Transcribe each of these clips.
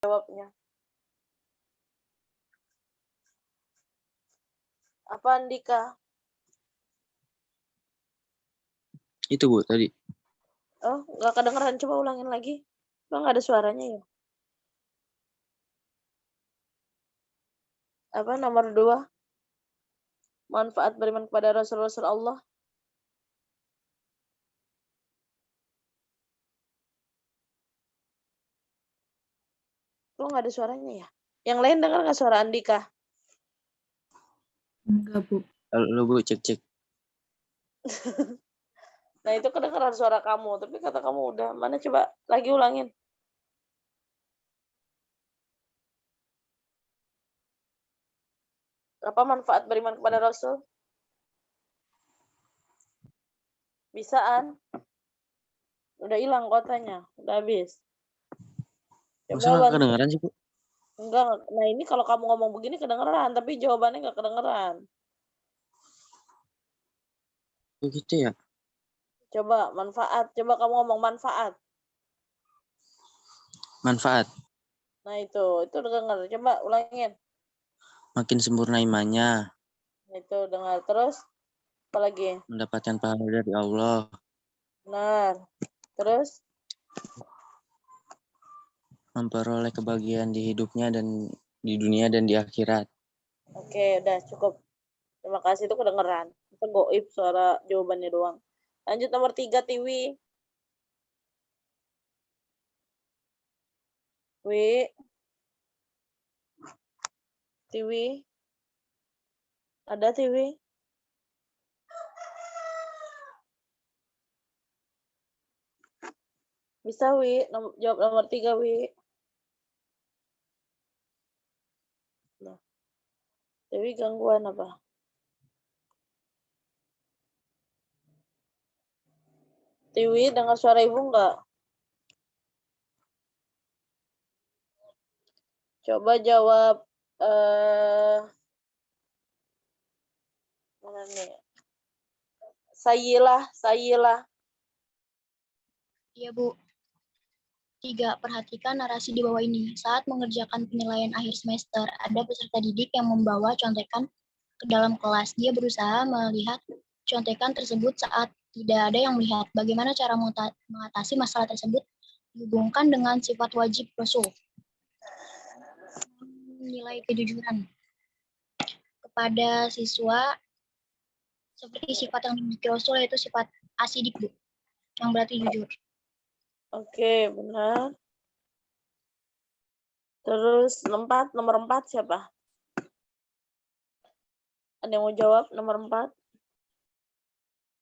jawabnya. Apa Andika? Itu Bu tadi. Oh, nggak kedengeran. Coba ulangin lagi. Bang, nggak ada suaranya ya? Apa nomor 2? Manfaat beriman kepada Rasul Allah. Kok nggak ada suaranya ya? Yang lain dengar nggak suara Andika? Enggak, Bu. Halo Bu, cek. Nah, itu kedengeran suara kamu, tapi kata kamu udah. Mana coba lagi ulangin. Apa manfaat beriman kepada Rasul? Bisaan? Udah hilang kotanya, udah habis. Masa nggak kedengeran sih Bu? Enggak. Nah, ini kalau kamu ngomong begini kedengeran, tapi jawabannya nggak kedengeran. Begitu ya? Coba manfaat. Coba kamu ngomong manfaat. Manfaat. Nah, itu dengar. Coba ulangin. Makin sempurna imannya. Itu dengar terus. Apalagi? Mendapatkan pahala dari Allah. Benar. Terus? Memperoleh kebahagiaan di hidupnya dan di dunia dan di akhirat. Oke, udah cukup. Terima kasih, itu kedengeran. Itu goib suara jawabannya doang. Lanjut nomor 3, Tiwi. Tiwi. Ada Tiwi? Bisa Wi, jawab nomor 3 Wi. Nah, Tiwi gangguan apa? Tiwi dengar suara ibu enggak? Coba jawab mana nih? Sayilah. Iya, Bu. 3. Perhatikan narasi di bawah ini. Saat mengerjakan penilaian akhir semester, ada peserta didik yang membawa contekan ke dalam kelas. Dia berusaha melihat contekan tersebut saat tidak ada yang melihat. Bagaimana cara mengatasi masalah tersebut? Dihubungkan dengan sifat wajib Rasul. Nilai kejujuran kepada siswa seperti sifat yang dimiliki Rasul, yaitu sifat asidik, Bu, yang berarti jujur. Oke, benar. Terus nomor 4 siapa? Ada yang mau jawab nomor 4?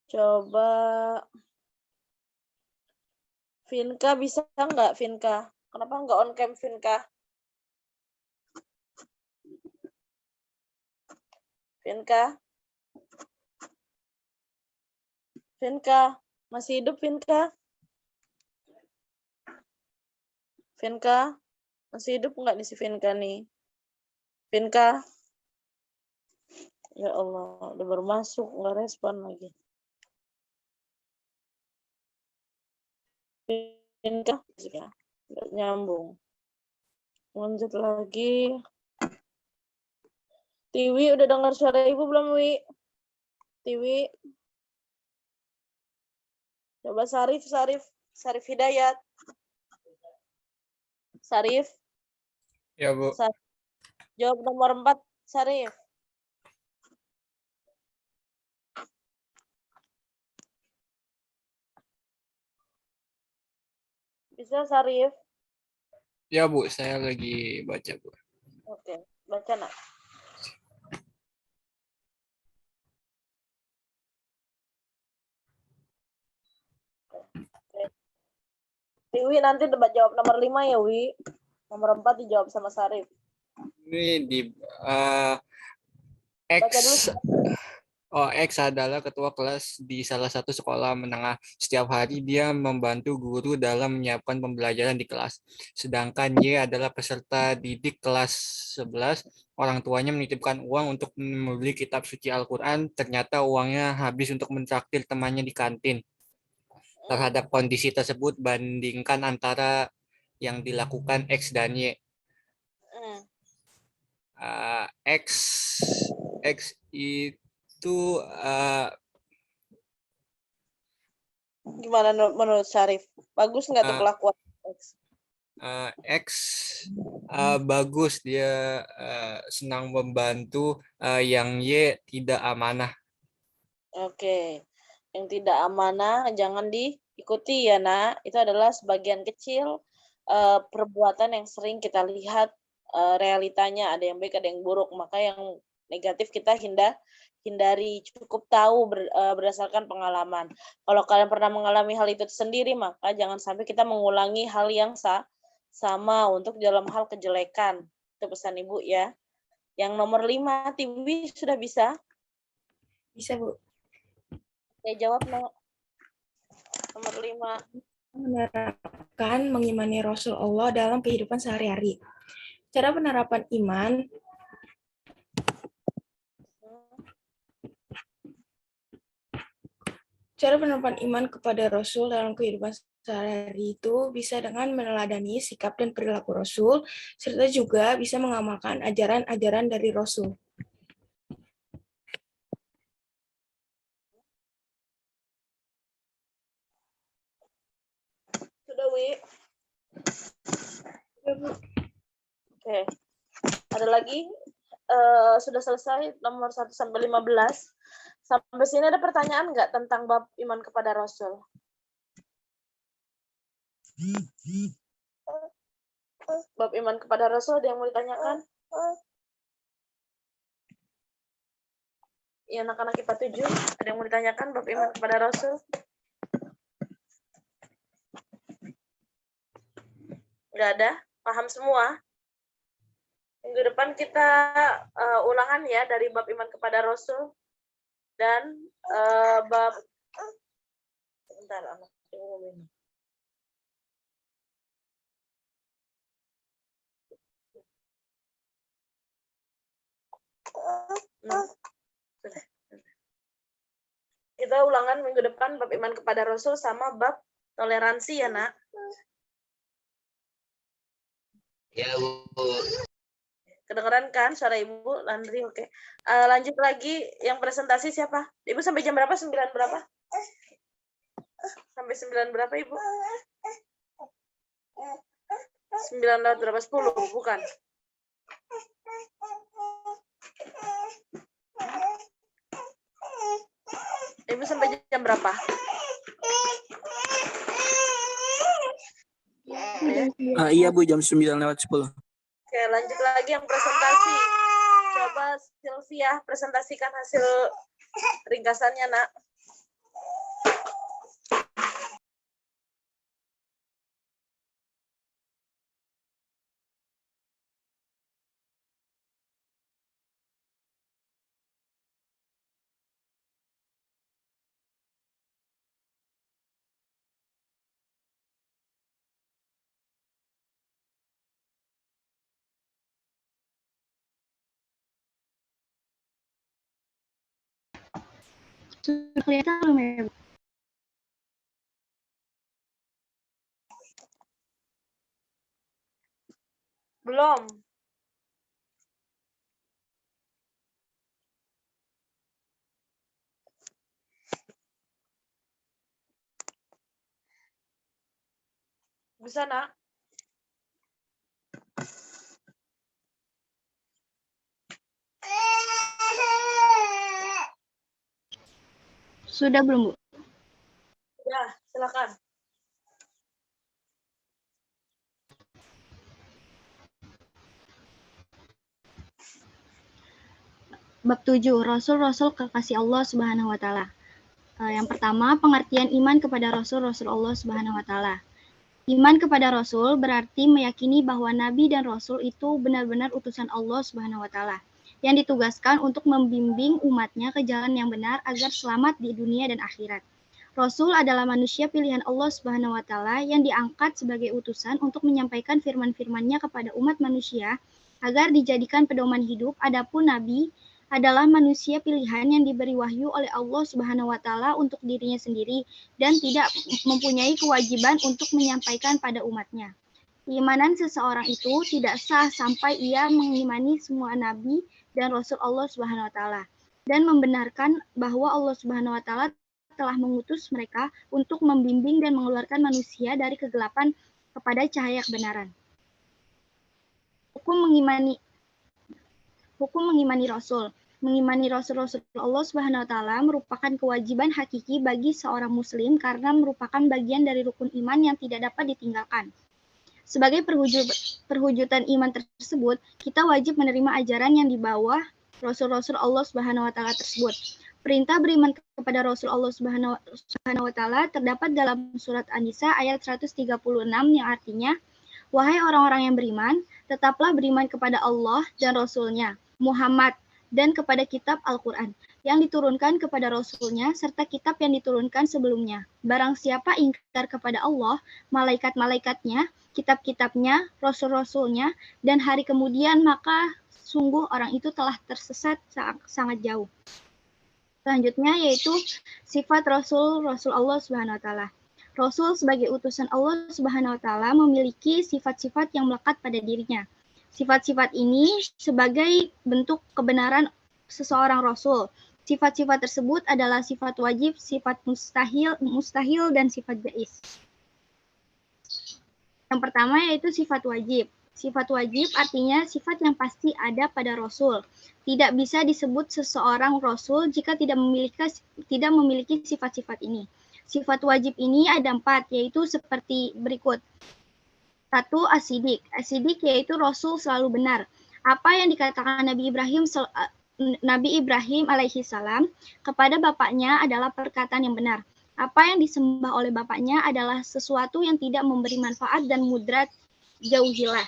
Coba Vinka bisa nggak Vinka? Kenapa nggak on cam Vinka? Vinka, masih hidup Vinka? Vinka, masih hidup nggak nih si Vinka nih? Vinka? Ya Allah, udah baru masuk, nggak respon lagi. Vinka, nggak nyambung. Lanjut lagi. Tiwi, udah dengar suara ibu belum, Wi? Tiwi. Coba Sarif Hidayat. Sarif. Ya, Bu. Jawab nomor 4, Sarif. Bisa, Sarif? Ya, Bu, saya lagi baca, Bu. Oke, baca nak. Wi nanti debat jawab nomor 5 ya, Wi. Nomor 4 dijawab sama Sarif. Ini di X adalah ketua kelas di salah satu sekolah menengah. Setiap hari dia membantu guru dalam menyiapkan pembelajaran di kelas. Sedangkan Y adalah peserta didik kelas 11. Orang tuanya menitipkan uang untuk membeli kitab suci Al-Quran. Ternyata uangnya habis untuk mentraktir temannya di kantin. Terhadap kondisi tersebut, bandingkan antara yang dilakukan X dan Y. X itu Gimana menurut Syarif? Bagus nggak tuh kelakuan X? X bagus, dia senang membantu. Yang Y tidak amanah. Oke. Yang tidak amanah jangan diikuti ya, Nak. Itu adalah sebagian kecil perbuatan yang sering kita lihat realitanya, ada yang baik, ada yang buruk. Maka yang negatif kita hindari, cukup tahu berdasarkan pengalaman. Kalau kalian pernah mengalami hal itu sendiri, maka jangan sampai kita mengulangi hal yang sama untuk dalam hal kejelekan. Itu pesan Ibu ya. Yang nomor 5, Tiwi sudah bisa? Bisa, Bu. Saya jawab, no. Nomor 5. Menerapkan mengimani Rasul Allah dalam kehidupan sehari-hari. Cara penerapan iman kepada Rasul dalam kehidupan sehari-hari itu bisa dengan meneladani sikap dan perilaku Rasul, serta juga bisa mengamalkan ajaran-ajaran dari Rasul. Sudah, Wi? Oke. Ada lagi? Sudah selesai nomor 1 sampai 15. Sampai sini ada pertanyaan nggak tentang bab iman kepada Rasul? Bab iman kepada Rasul ada yang mau ditanyakan? Ya, anak-anak IPA 7, ada yang mau ditanyakan bab iman kepada Rasul? Nggak ada? Paham semua? Minggu depan kita ulangan ya dari bab iman kepada Rasul dan bab sebentar, anak kita ulangan minggu depan bab iman kepada Rasul sama bab toleransi ya, Nak. Ya, Bu. Kedengeran kan suara Ibu, Landri? Oke. Lanjut lagi, yang presentasi siapa? Ibu sampai jam berapa? 9 berapa? Sampai 9 berapa, Ibu? 9 lewat berapa? 10, bukan? Ibu sampai jam berapa? Iya, Bu, jam 9 lewat 10. Oke, lanjut lagi yang presentasi. Coba Sylvia presentasikan hasil ringkasannya, Nak. Sudah kelihatan belum ya, Bu? Belum. Bisa, Nak? Sudah belum, Bu? Ya, silakan. Bab 7, Rasul-Rasul kekasih Allah Subhanahu wa Ta'ala. Yang pertama, pengertian iman kepada Rasul-Rasul Allah Subhanahu wa Ta'ala. Iman kepada Rasul berarti meyakini bahwa Nabi dan Rasul itu benar-benar utusan Allah Subhanahu wa Ta'ala yang ditugaskan untuk membimbing umatnya ke jalan yang benar agar selamat di dunia dan akhirat. Rasul adalah manusia pilihan Allah Subhanahu wa Ta'ala yang diangkat sebagai utusan untuk menyampaikan firman-firman-Nya kepada umat manusia agar dijadikan pedoman hidup. Adapun Nabi adalah manusia pilihan yang diberi wahyu oleh Allah Subhanahu wa Ta'ala untuk dirinya sendiri dan tidak mempunyai kewajiban untuk menyampaikan pada umatnya. Keimanan seseorang itu tidak sah sampai ia mengimani semua nabi dan rasul Allah Subhanahu wa taala dan membenarkan bahwa Allah Subhanahu wa taala telah mengutus mereka untuk membimbing dan mengeluarkan manusia dari kegelapan kepada cahaya kebenaran. Hukum mengimani rasul. Mengimani rasul-rasul Allah Subhanahu wa taala merupakan kewajiban hakiki bagi seorang muslim karena merupakan bagian dari rukun iman yang tidak dapat ditinggalkan. Sebagai perwujudan iman tersebut, kita wajib menerima ajaran yang dibawa rasul-rasul Allah Subhanahu wa taala tersebut. Perintah beriman kepada Rasul Allah Subhanahu wa taala terdapat dalam surat An-Nisa ayat 136 yang artinya, wahai orang-orang yang beriman, tetaplah beriman kepada Allah dan Rasul-Nya, Muhammad, dan kepada kitab Al-Quran yang diturunkan kepada Rasul-Nya serta kitab yang diturunkan sebelumnya. Barang siapa ingkar kepada Allah, malaikat-malaikatnya, kitab-kitabnya, rasul-rasulnya, dan hari kemudian, maka sungguh orang itu telah tersesat sangat jauh. Selanjutnya yaitu sifat Rasul Allah Subhanahu wa taala. Rasul sebagai utusan Allah Subhanahu wa taala memiliki sifat-sifat yang melekat pada dirinya. Sifat-sifat ini sebagai bentuk kebenaran seseorang rasul. Sifat-sifat tersebut adalah sifat wajib, sifat mustahil dan sifat jaiz. Yang pertama yaitu sifat wajib. Sifat wajib artinya sifat yang pasti ada pada Rasul. Tidak bisa disebut seseorang Rasul jika tidak memiliki sifat-sifat ini. Sifat wajib ini ada 4, yaitu seperti berikut. 1. As-Siddiq. As-Siddiq yaitu Rasul selalu benar. Apa yang dikatakan Nabi Ibrahim alaihi salam kepada bapaknya adalah perkataan yang benar. Apa yang disembah oleh bapaknya adalah sesuatu yang tidak memberi manfaat dan mudrat, jauhilah.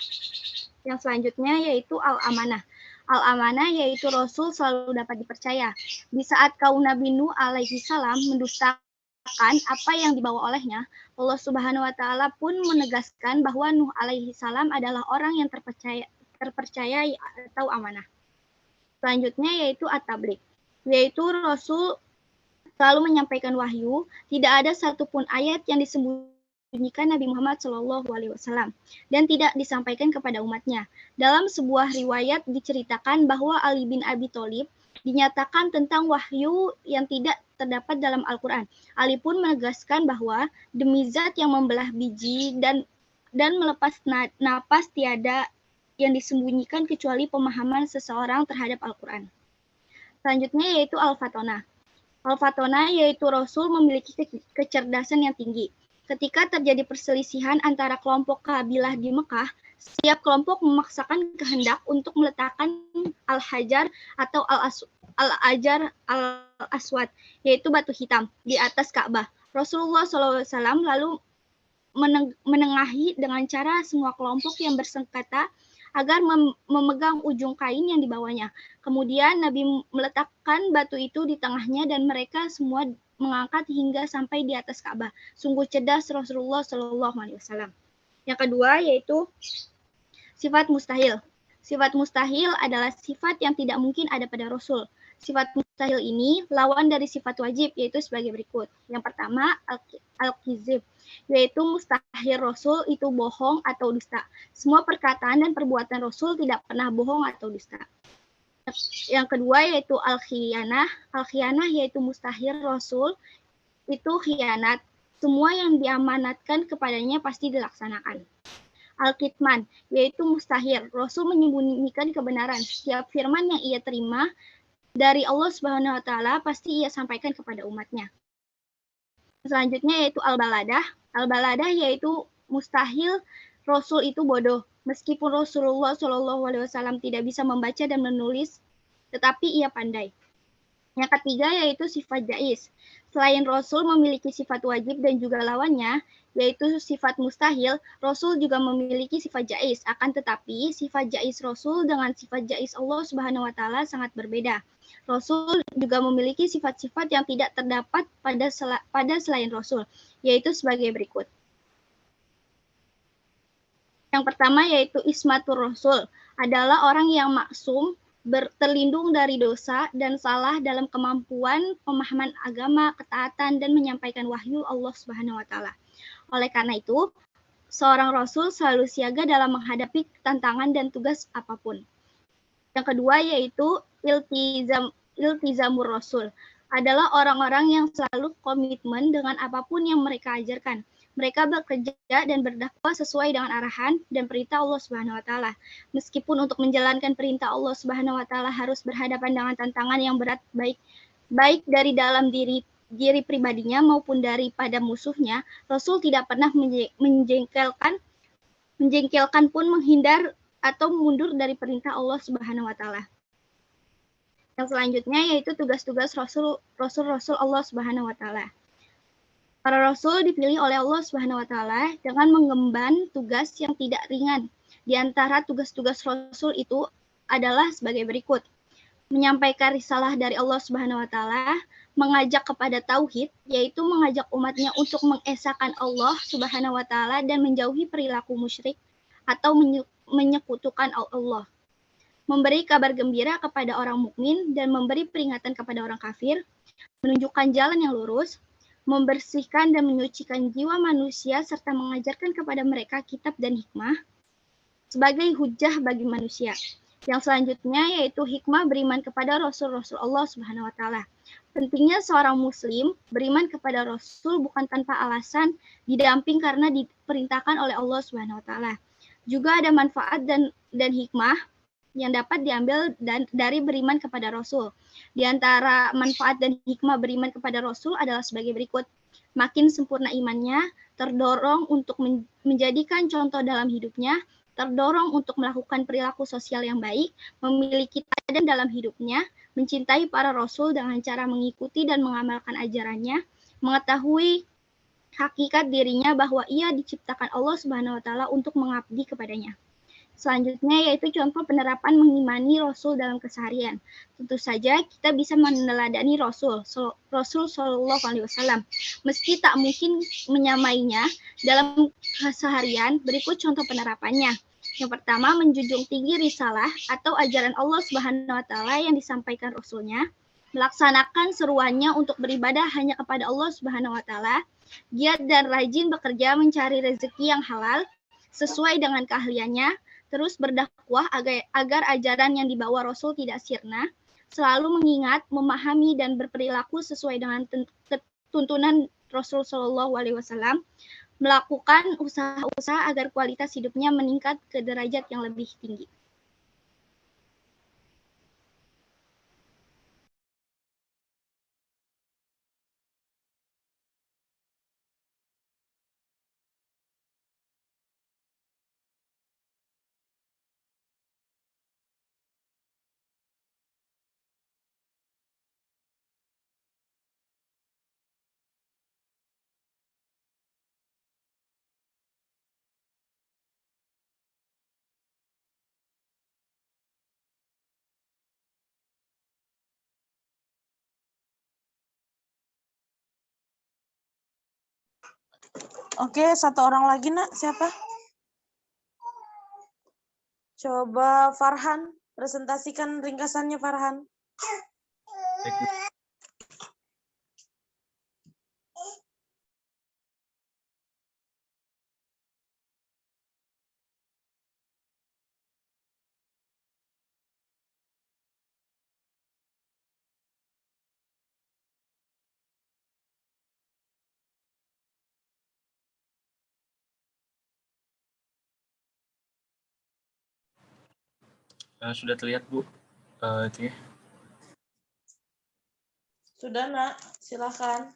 Yang selanjutnya yaitu al-amanah. Al-amanah yaitu Rasul selalu dapat dipercaya. Di saat kaum Nabi Nuh alaihi salam mendustakan apa yang dibawa olehnya, Allah Subhanahu wa taala pun menegaskan bahwa Nuh alaihi salam adalah orang yang terpercaya atau amanah. Selanjutnya yaitu at-tabligh, yaitu Rasul selalu menyampaikan wahyu, tidak ada satupun ayat yang disembunyikan Nabi Muhammad SAW dan tidak disampaikan kepada umatnya. Dalam sebuah riwayat diceritakan bahwa Ali bin Abi Thalib dinyatakan tentang wahyu yang tidak terdapat dalam Al-Quran. Ali pun menegaskan bahwa demi zat yang membelah biji dan melepas napas tiada yang disembunyikan kecuali pemahaman seseorang terhadap Al-Quran. Selanjutnya yaitu Al-Fatonah. Al-Fatonah yaitu Rasul memiliki kecerdasan yang tinggi. Ketika terjadi perselisihan antara kelompok kabilah di Mekah, setiap kelompok memaksakan kehendak untuk meletakkan Al-Hajar atau Al-Ajar Al-Aswad, yaitu batu hitam, di atas Ka'bah. Rasulullah SAW lalu menengahi dengan cara semua kelompok yang bersengketa agar memegang ujung kain yang dibawanya. Kemudian Nabi meletakkan batu itu di tengahnya dan mereka semua mengangkat hingga sampai di atas Ka'bah. Sungguh cerdas Rasulullah SAW. Yang kedua yaitu sifat mustahil. Sifat mustahil adalah sifat yang tidak mungkin ada pada Rasul. Sifat mustahil ini lawan dari sifat wajib, yaitu sebagai berikut. Yang pertama, al-kizib, yaitu mustahil Rasul itu bohong atau dusta. Semua perkataan dan perbuatan Rasul tidak pernah bohong atau dusta. Yang kedua yaitu al-khiyanah. Al-khiyanah yaitu mustahil Rasul itu khianat. Semua yang diamanatkan kepadanya pasti dilaksanakan. Al-kitman, yaitu mustahil Rasul menyembunyikan kebenaran. Setiap firman yang ia terima dari Allah Subhanahu wa taala pasti ia sampaikan kepada umatnya. Selanjutnya yaitu al-baladah. Al-baladah yaitu mustahil Rasul itu bodoh. Meskipun Rasulullah SAW tidak bisa membaca dan menulis, tetapi ia pandai. Yang ketiga yaitu sifat jaiz. Selain Rasul memiliki sifat wajib dan juga lawannya, yaitu sifat mustahil, Rasul juga memiliki sifat jaiz. Akan tetapi, sifat jaiz Rasul dengan sifat jaiz Allah Subhanahu wa taala sangat berbeda. Rasul juga memiliki sifat-sifat yang tidak terdapat pada selain Rasul, yaitu sebagai berikut. Yang pertama yaitu ismatur Rasul, adalah orang yang maksum, terlindung dari dosa dan salah dalam kemampuan pemahaman agama, ketaatan, dan menyampaikan wahyu Allah Subhanahu wa taala. Oleh karena itu, seorang rasul selalu siaga dalam menghadapi tantangan dan tugas apapun. Yang kedua yaitu iltizamur rasul, adalah orang-orang yang selalu komitmen dengan apapun yang mereka ajarkan. Mereka bekerja dan berdakwah sesuai dengan arahan dan perintah Allah Subhanahu wa taala. Meskipun untuk menjalankan perintah Allah Subhanahu wa taala harus berhadapan dengan tantangan yang berat, baik dari dalam diri pribadinya maupun daripada musuhnya, Rasul tidak pernah menjengkelkan pun menghindar atau mundur dari perintah Allah Subhanahu wa taala. Yang selanjutnya yaitu tugas-tugas Rasul Allah Subhanahu wa taala. Para rasul dipilih oleh Allah Subhanahu wa taala dengan mengemban tugas yang tidak ringan. Di antara tugas-tugas rasul itu adalah sebagai berikut: menyampaikan risalah dari Allah Subhanahu wa taala, mengajak kepada tauhid, yaitu mengajak umatnya untuk mengesahkan Allah Subhanahu wa taala dan menjauhi perilaku musyrik atau menyekutukan Allah. Memberi kabar gembira kepada orang mukmin dan memberi peringatan kepada orang kafir, menunjukkan jalan yang lurus, membersihkan dan menyucikan jiwa manusia serta mengajarkan kepada mereka kitab dan hikmah sebagai hujah bagi manusia. Yang selanjutnya yaitu hikmah beriman kepada Rasul-Rasul Allah Subhanahu wa taala. Pentingnya seorang muslim beriman kepada Rasul bukan tanpa alasan, didamping karena diperintahkan oleh Allah Subhanahu wa taala. Juga ada manfaat dan hikmah yang dapat diambil dari beriman kepada Rasul. Di antara manfaat dan hikmah beriman kepada Rasul adalah sebagai berikut: makin sempurna imannya, terdorong untuk menjadikan contoh dalam hidupnya, terdorong untuk melakukan perilaku sosial yang baik, memiliki teladan dalam hidupnya, mencintai para Rasul dengan cara mengikuti dan mengamalkan ajarannya, mengetahui hakikat dirinya bahwa ia diciptakan Allah Subhanahu wa taala untuk mengabdi kepadanya. Selanjutnya yaitu contoh penerapan mengimani Rasul dalam keseharian. Tentu saja kita bisa meneladani Rasul Shallallahu Alaihi Wasallam. Meski tak mungkin menyamainya dalam keseharian, berikut contoh penerapannya. Yang pertama, menjunjung tinggi risalah atau ajaran Allah Subhanahu wa taala yang disampaikan Rasulnya, melaksanakan seruannya untuk beribadah hanya kepada Allah Subhanahu wa taala, giat dan rajin bekerja mencari rezeki yang halal sesuai dengan keahliannya, terus berdakwah agar ajaran yang dibawa Rasul tidak sirna, selalu mengingat, memahami, dan berperilaku sesuai dengan tuntunan Rasul Shallallahu Alaihi Wasallam, melakukan usaha-usaha agar kualitas hidupnya meningkat ke derajat yang lebih tinggi. Oke, satu orang lagi, Nak. Siapa? Coba Farhan, presentasikan ringkasannya Farhan. Sudah terlihat, Bu. Itu ya. Sudah, Nak. Silakan.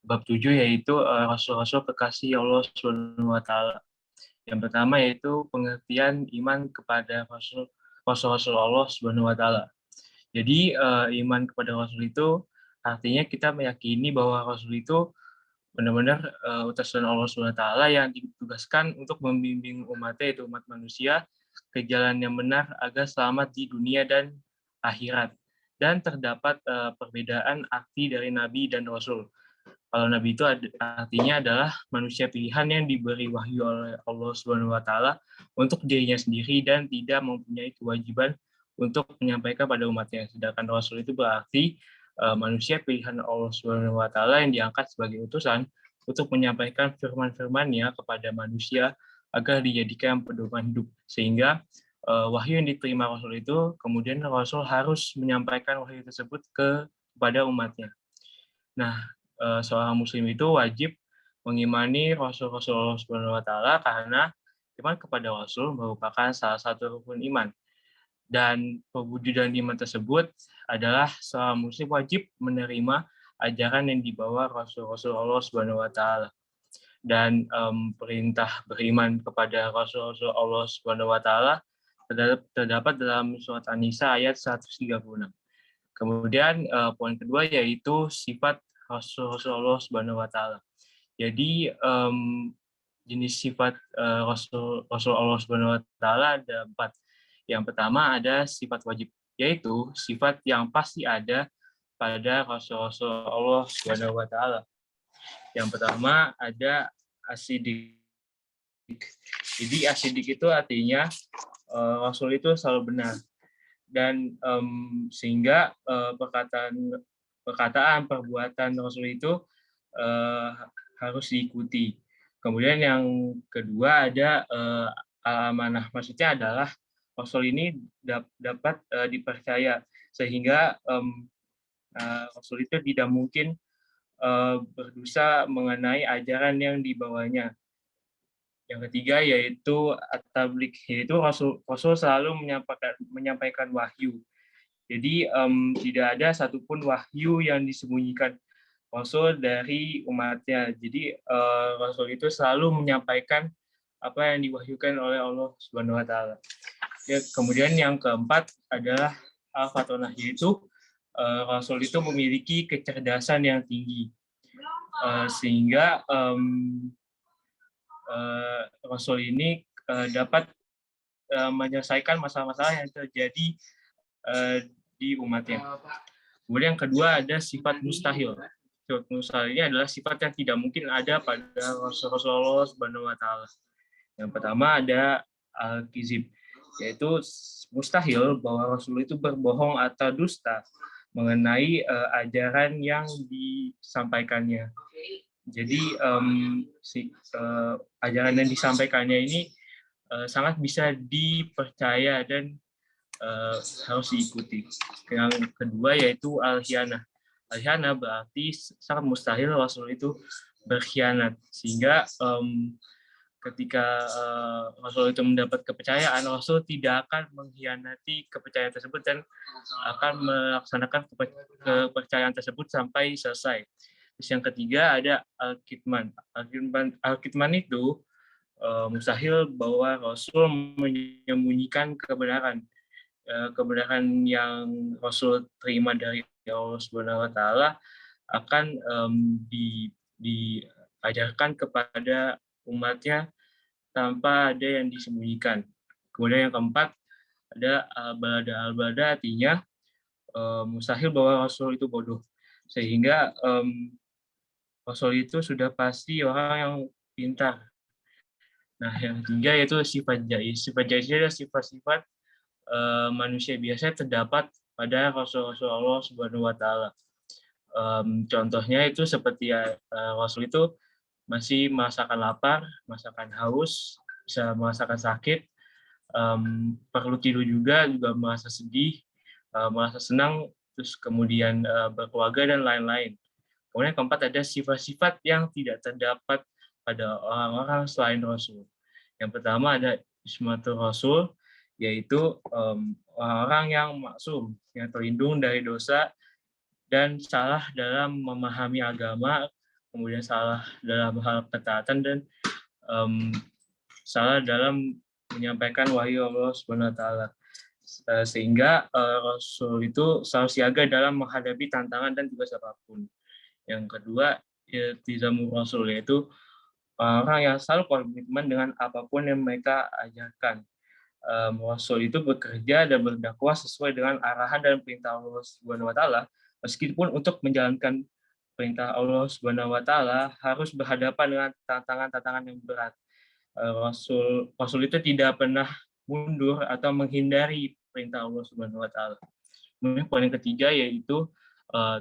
Bab 7 yaitu Rasul-Rasul kekasih Allah Subhanahu wa taala. Yang pertama yaitu pengertian iman kepada Rasul-Rasul Allah Subhanahu wa taala. Jadi iman kepada Rasul itu artinya kita meyakini bahwa Rasul itu benar-benar utusan Allah Subhanahu wa taala yang ditugaskan untuk membimbing umatnya, itu umat manusia, ke jalan yang benar agar selamat di dunia dan akhirat. Dan terdapat perbedaan arti dari nabi dan rasul. Kalau nabi itu artinya adalah manusia pilihan yang diberi wahyu oleh Allah Subhanahu wa taala untuk dirinya sendiri dan tidak mempunyai kewajiban untuk menyampaikan pada umatnya. Sedangkan rasul itu berarti manusia pilihan Allah Subhanahu wa taala yang diangkat sebagai utusan untuk menyampaikan firman-firman-Nya kepada manusia agar dijadikan pedoman hidup. Sehingga wahyu yang diterima Rasul itu, kemudian Rasul harus menyampaikan wahyu tersebut kepada umatnya. Nah, seorang muslim itu wajib mengimani Rasul-Rasul Allah Subhanahu wa taala karena iman kepada Rasul merupakan salah satu rukun iman. Dan perwujudan iman tersebut adalah seorang muslim wajib menerima ajaran yang dibawa Rasul-Rasul Allah Subhanahu wa taala. Dan perintah beriman kepada Rasul-Rasul Allah Subhanahu wa taala terdapat dalam surat An-Nisa ayat 136. Kemudian poin kedua yaitu sifat Rasul-Rasul Allah Subhanahu wa taala. Jadi jenis sifat Rasul Allah Subhanahu wa taala ada 4. Yang pertama ada sifat wajib, yaitu sifat yang pasti ada pada Rasul-Rasul Allah Subhanahu wa taala. Yang pertama ada asidik. Jadi asidik itu artinya Rasul itu selalu benar. Dan sehingga perkataan perbuatan Rasul itu harus diikuti. Kemudian yang kedua ada amanah, maksudnya adalah Rasul ini dapat dipercaya, sehingga Rasul itu tidak mungkin berdosa mengenai ajaran yang dibawanya. Yang ketiga yaitu at-tabligh, yaitu Rasul selalu menyampaikan wahyu. Jadi tidak ada satupun wahyu yang disembunyikan Rasul dari umatnya. Jadi Rasul itu selalu menyampaikan apa yang diwahyukan oleh Allah Subhanahu wa taala. Ya, kemudian yang keempat adalah al-fatonah, yaitu Rasul itu memiliki kecerdasan yang tinggi, sehingga Rasul ini dapat menyelesaikan masalah-masalah yang terjadi di umatnya. Kemudian yang kedua ada sifat mustahil. Sifat mustahil ini adalah sifat yang tidak mungkin ada pada Rasulullah Subhanahu wa taala. Yang pertama ada al-kizib, yaitu mustahil bahwa Rasul itu berbohong atau dusta mengenai ajaran yang disampaikannya. Jadi ajaran yang disampaikannya ini sangat bisa dipercaya dan harus diikuti. Yang kedua yaitu al-khianah. Al-khianah berarti sangat mustahil Rasul itu berkhianat, sehingga ketika Rasul itu mendapat kepercayaan, Rasul tidak akan mengkhianati kepercayaan tersebut dan akan melaksanakan kepercayaan tersebut sampai selesai. Terus yang ketiga ada al-kitman. Al-kitman itu mustahil bahwa Rasul menyembunyikan kebenaran. Kebenaran yang Rasul terima dari Allah Subhanahu wa taala akan diajarkan kepada umatnya tanpa ada yang disembunyikan. Kemudian yang keempat ada al-balada. Al-balada artinya mustahil bahwa Rasul itu bodoh, sehingga Rasul itu sudah pasti orang yang pintar. Nah, yang ketiga yaitu sifat jais. Sifat jais adalah sifat-sifat manusia biasa terdapat pada Rasul-Rasul Allah Subhanahu wa taala. Contohnya itu seperti Rasul itu masih merasakan lapar, merasakan haus, bisa merasakan sakit, perlu tidur juga merasa sedih, merasa senang, terus kemudian berkeluarga dan lain-lain. Kemudian keempat ada sifat-sifat yang tidak terdapat pada orang-orang selain Rasul. Yang pertama ada ismatul Rasul, yaitu orang-orang yang maksum, yang terlindung dari dosa dan salah dalam memahami agama, kemudian salah dalam hal ketaatan, dan salah dalam menyampaikan wahyu Allah Subhanahu wa taala. Sehingga Rasul itu selalu siaga dalam menghadapi tantangan dan tugas apapun. Yang kedua, iltizamur Rasul, yaitu orang yang selalu komitmen dengan apapun yang mereka ajarkan. Rasul itu bekerja dan berdakwah sesuai dengan arahan dan perintah Allah Subhanahu wa taala, meskipun untuk menjalankan perintah Allah Subhanahu wa taala harus berhadapan dengan tantangan-tantangan yang berat. Rasul itu tidak pernah mundur atau menghindari perintah Allah Subhanahu wa taala. Kemudian poin yang ketiga yaitu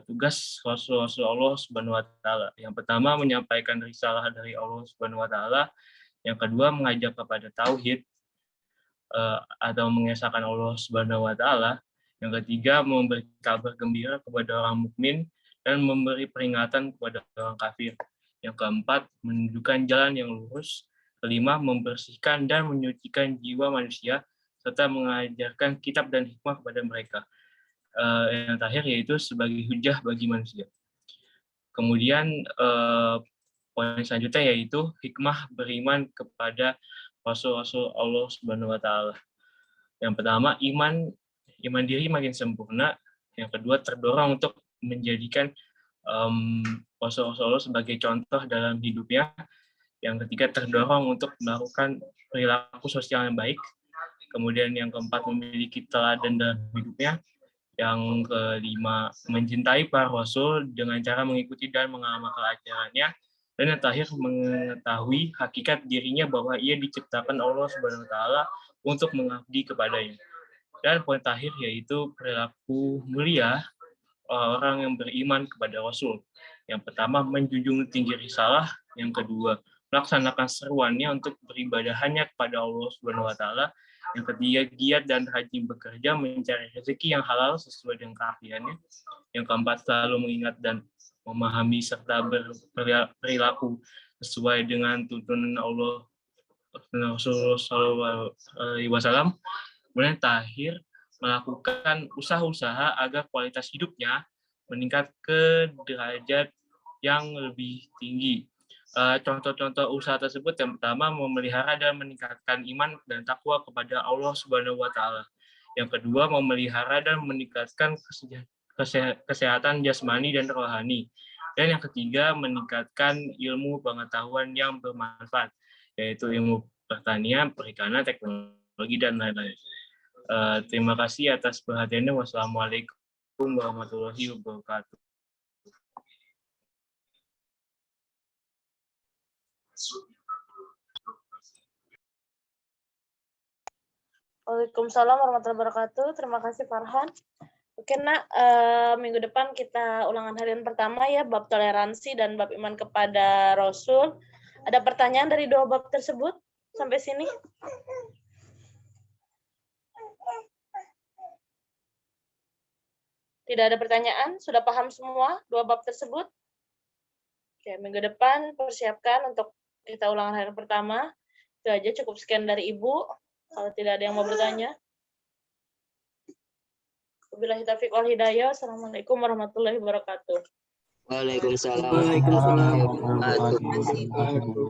tugas Rasul Allah Subhanahu wa taala. Yang pertama menyampaikan risalah dari Allah Subhanahu wa taala, yang kedua mengajak kepada tauhid atau mengesahkan Allah Subhanahu wa taala, yang ketiga memberi kabar gembira kepada orang mukmin dan memberi peringatan kepada orang kafir. Yang keempat menunjukkan jalan yang lurus, kelima membersihkan dan menyucikan jiwa manusia serta mengajarkan kitab dan hikmah kepada mereka. Yang terakhir yaitu sebagai hujah bagi manusia. Kemudian poin selanjutnya yaitu hikmah beriman kepada Rasul-Rasul Allah Subhanahu wa taala. Yang pertama, iman diri makin sempurna. Yang kedua, terdorong untuk menjadikan Rasul-Rasul Allah sebagai contoh dalam hidupnya. Yang ketiga, terdorong untuk melakukan perilaku sosial yang baik. Kemudian yang keempat, memiliki teladan dalam hidupnya. Yang kelima, mencintai para rasul dengan cara mengikuti dan mengamalkan ajarannya. Dan yang terakhir, mengetahui hakikat dirinya bahwa ia diciptakan Allah Subhanahu wa taala untuk mengabdi kepadanya. Dan poin terakhir yaitu perilaku mulia orang yang beriman kepada Rasul. Yang pertama, menjunjung tinggi risalah. Yang kedua, melaksanakan seruannya untuk beribadah hanya kepada Allah Subhanahu wa taala. Yang ketiga, giat dan rajin bekerja mencari rezeki yang halal sesuai dengan keahliannya. Yang keempat, selalu mengingat dan memahami serta berperilaku sesuai dengan tuntunan Allah Rasulullah SAW. Kemudian terakhir, melakukan usaha-usaha agar kualitas hidupnya meningkat ke derajat yang lebih tinggi. Contoh-contoh usaha tersebut yang pertama, memelihara dan meningkatkan iman dan takwa kepada Allah Subhanahu wa taala. Yang kedua, memelihara dan meningkatkan kesehatan jasmani dan rohani. Dan yang ketiga, meningkatkan ilmu pengetahuan yang bermanfaat, yaitu ilmu pertanian, perikanan, teknologi, dan lain-lain. Terima kasih atas perhatiannya. Wassalamualaikum warahmatullahi wabarakatuh. Waalaikumsalam warahmatullahi wabarakatuh. Terima kasih Farhan. Oke nak, minggu depan kita ulangan harian pertama ya, bab toleransi dan bab iman kepada Rasul. Ada pertanyaan dari dua bab tersebut sampai sini? Tidak ada pertanyaan? Sudah paham semua dua bab tersebut? Oke, minggu depan persiapkan untuk kita ulangan harian pertama. Itu aja, cukup sekian dari Ibu. Kalau tidak ada yang mau bertanya. Wabillahi taufiq wal hidayah. Assalamualaikum warahmatullahi wabarakatuh. Waalaikumsalam. Waalaikumsalam warahmatullahi wabarakatuh.